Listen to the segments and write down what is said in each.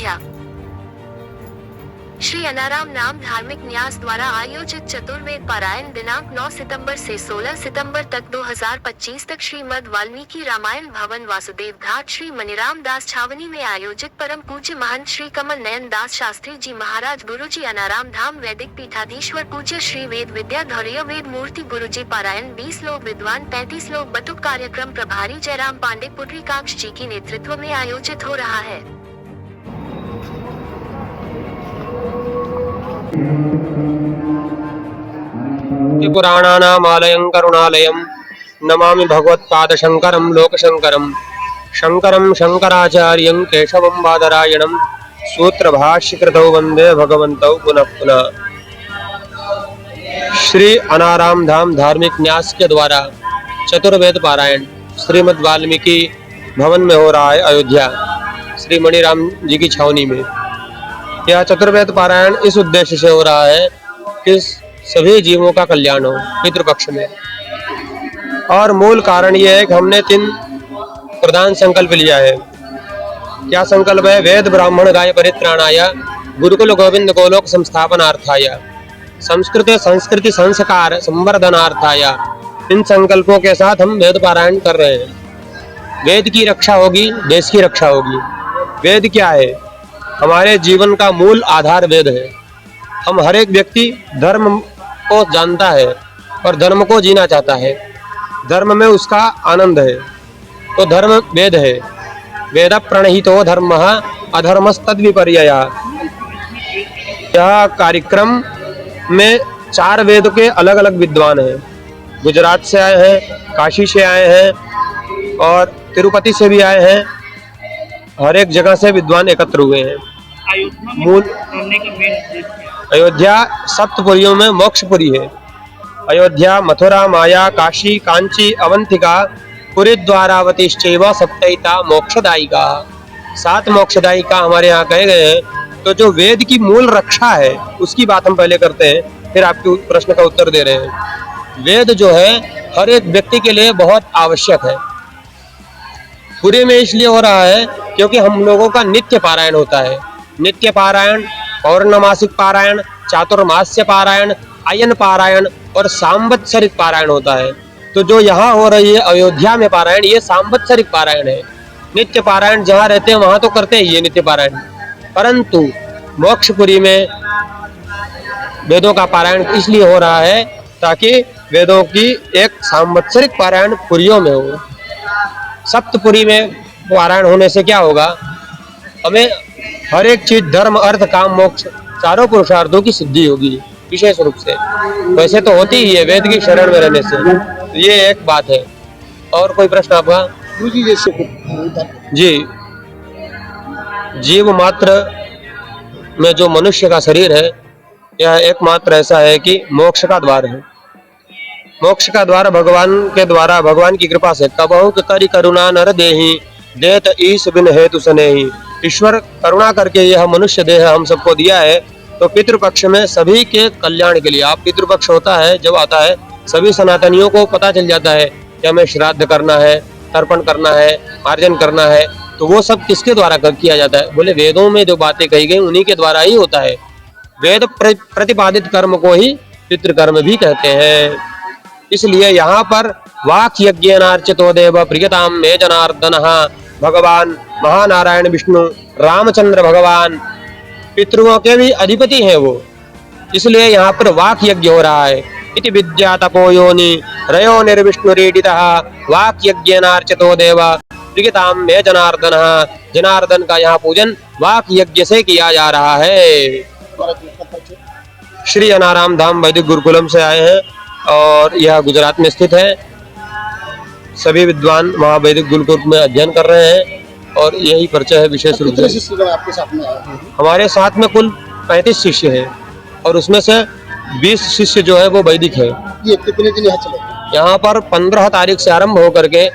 अयोध्या। श्री अनाराम नाम धार्मिक न्यास द्वारा आयोजित चतुर्वेद पारायण दिनांक 9 सितंबर से 16 सितंबर तक 2025 तक श्रीमद् वाल्मीकि रामायण भवन वासुदेव घाट श्री मणिराम दास छावनी में आयोजित परम पूज्य महंत श्री कमल नयन दास शास्त्री जी महाराज गुरुजी अनाराम धाम वैदिक पीठाधीश्वर पूज्य श्री वेद विद्या धौर्य वेद मूर्ति गुरुजी पारायण 20 लोग विद्वान 35 लोग बतुक कार्यक्रम प्रभारी जयराम पांडे पुंडरीकाक्ष जी की नेतृत्व में आयोजित हो रहा है। पुराणानामालयं करुणालयं नमामि भगवत्पादशङ्करं लोकशङ्करं शङ्करं शङ्कराचार्यं केशवं बादरायणं सूत्रभाष्यकृतौ वन्दे भगवन्तौ पुनः पुनः। श्री अनाराम धाम धार्मिक न्यास के द्वारा चतुर्वेद पारायण श्रीमद् वाल्मीकि भवन में हो रहा है, अयोध्या श्री मणिराम जी की छावनी में। यह चतुर्वेद पारायण इस उद्देश्य से हो रहा है कि सभी जीवों का कल्याण हो पितृपक्ष में। और मूल कारण यह है कि हमने 3 प्रधान संकल्प लिया है। क्या संकल्प है? वेद ब्राह्मण गाय परित्राणाय गुरुकुल गोविंद गोलोक संस्थापनार्थाय संस्कृत संस्कृति संस्कार संवर्धनार्थाय। इन संकल्पों के साथ हम वेद पारायण कर रहे हैं। वेद की रक्षा होगी, देश की रक्षा होगी। वेद क्या है? हमारे जीवन का मूल आधार वेद है। हम हर एक व्यक्ति धर्म को जानता है और धर्म को जीना चाहता है। धर्म में उसका आनंद है, तो धर्म वेद है। वेद प्रणहितो धर्मः अधर्मस्तद्विपर्ययः। यह कार्यक्रम में 4 वेद के अलग अलग विद्वान हैं। गुजरात से आए हैं, काशी से आए हैं और तिरुपति से भी आए हैं। हर एक जगह से विद्वान एकत्र हुए हैं। मूल अयोध्या सप्तपुरियों में मोक्षपुरी है। अयोध्या, मथुरा, माया, काशी, कांची, अवंतिका, पुरी द्वारावतीश्चैव सप्तैता मोक्षदायिका। 7 मोक्षदायिका हमारे यहाँ कहे गए हैं। तो जो वेद की मूल रक्षा है उसकी बात हम पहले करते हैं, फिर आपके प्रश्न का उत्तर दे रहे हैं। वेद जो है हर एक व्यक्ति के लिए बहुत आवश्यक है। पूरे में इसलिए हो रहा है क्योंकि हम लोगों का नित्य पारायण होता है। नित्य पारायण, पौर्णमासिक पारायण, चातुर्मास्य पारायण, अयन पारायण और सांवत्सरिक पारायण होता है। तो जो यहाँ हो रही है अयोध्या में पारायण, ये सांवत्सरिक पारायण है। नित्य पारायण जहाँ रहते हैं वहां तो करते हैं ये नित्य पारायण, परंतु मोक्षपुरी में वेदों का पारायण इसलिए हो रहा है ताकि वेदों की एक सांवत्सरिक पारायण पुरियों में हो। सप्तपुरी में पारायण होने से क्या होगा? हमें हर एक चीज धर्म अर्थ काम मोक्ष 4 पुरुषार्थों की सिद्धि होगी विशेष रूप से। वैसे तो होती ही है वेद की शरण में रहने से, तो ये एक बात है। और कोई प्रश्न आपका? जी, जीव मात्र में जो मनुष्य का शरीर है यह एकमात्र ऐसा है कि मोक्ष का द्वार है। मोक्ष का द्वार भगवान के द्वारा, भगवान की कृपा से। कबहु करि करुणा नर देहि देत ईश बिन हेतु सनेहि। ईश्वर करुणा करके यह मनुष्य देह हम सबको दिया है, तो पितृपक्ष में सभी के कल्याण के लिए। आप पितृपक्ष होता है जब आता है, सभी सनातनियों को पता चल जाता है कि हमें श्राद्ध करना है, तर्पण करना है, मार्जन करना है। तो वो सब किसके द्वारा किया जाता है? बोले वेदों में जो बातें कही गई उन्हीं के द्वारा ही होता है। वेद प्रतिपादित कर्म को ही पितृकर्म भी कहते हैं। इसलिए यहाँ पर वाक् यज्ञेनार्चितो देव प्रियताम मे जनार्दनः भगवान महानारायण विष्णु रामचंद्र भगवान पितृओं के भी अधिपति हैं वो। इसलिए यहाँ पर वाक् यज्ञ हो रहा है। इति विद्या तपो योनि रयो निर्विष्णुरीडितः वाक् यज्ञेनार्चितो देव प्रियताम मे जनार्दनः। जनार्दन का यहाँ पूजन वाक् यज्ञ से किया जा रहा है। श्री अनाराम धाम वैदिक गुरुकुलम से आए हैं और यह गुजरात में स्थित है। सभी विद्वान वहाँ वैदिक गुरुकुल में अध्ययन कर रहे हैं और यही परिचय है विशेष रूप से। आपके साथ में हमारे साथ में कुल 35 शिष्य हैं और उसमें से 20 शिष्य जो है वो वैदिक है। ये कितने दिन यहाँ चले? यहाँ पर 15 तारीख से आरंभ होकर के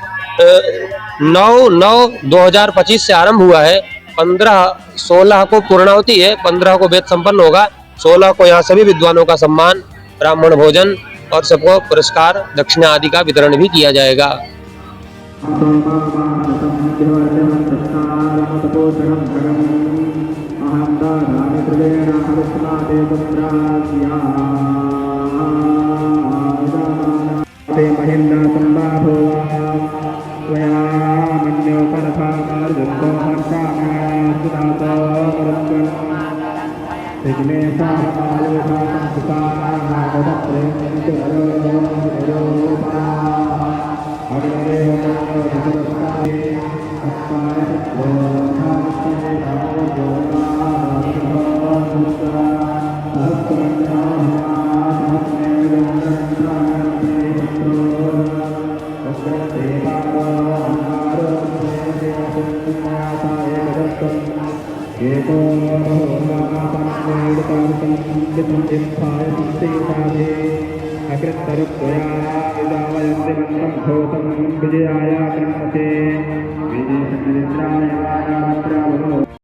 9/9/2025 से आरंभ हुआ है। 15-16 को पूर्णाहुति है, 15 को वेद संपन्न होगा, 16 को यहाँ सभी विद्वानों का सम्मान, ब्राह्मण भोजन और सबको पुरस्कार दक्षिणा आदि का वितरण भी किया जाएगा। महिंदा संबाभो त्वया मन्यो परभार्जुतो हर्षामाणार्जुनातो परस्वन् विघ्नेशायुषा विजयाय